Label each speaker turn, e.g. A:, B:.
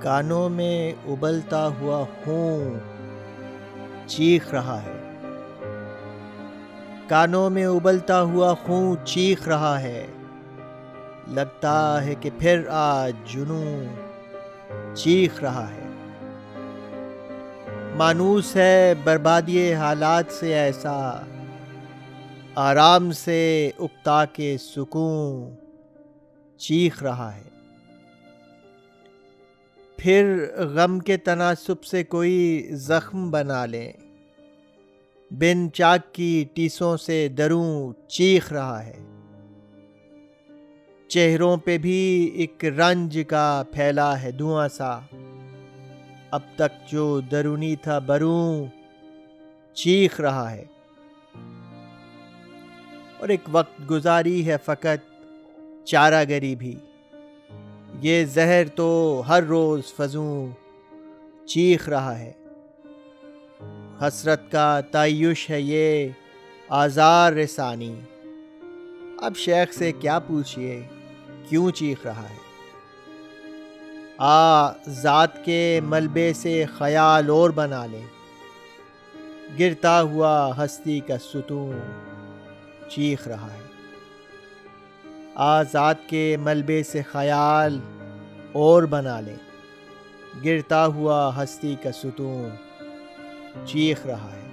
A: کانوں میں ابلتا ہوا خون چیخ رہا ہے، کانوں میں ابلتا ہوا خون چیخ رہا ہے، لگتا ہے کہ پھر آج جنوں چیخ رہا ہے۔ مانوس ہے بربادی حالات سے ایسا، آرام سے اکتا کے سکون چیخ رہا ہے۔ پھر غم کے تناسب سے کوئی زخم بنا لیں، بن چاک کی ٹیسوں سے دروں چیخ رہا ہے۔ چہروں پہ بھی ایک رنج کا پھیلا ہے دھواں سا، اب تک جو درونی تھا بروں چیخ رہا ہے۔ اور ایک وقت گزاری ہے فقط چارہ گری بھی، یہ زہر تو ہر روز فزوں چیخ رہا ہے۔ حسرت کا تعیش ہے یہ آزار رسانی، اب شیخ سے کیا پوچھئے کیوں چیخ رہا ہے۔ ذات کے ملبے سے خیال اور بنا لیں، گرتا ہوا ہستی کا ستون چیخ رہا ہے۔ ذات کے ملبے سے خیال اور بنا لیں، گرتا ہوا ہستی کا ستون چیخ رہا ہے۔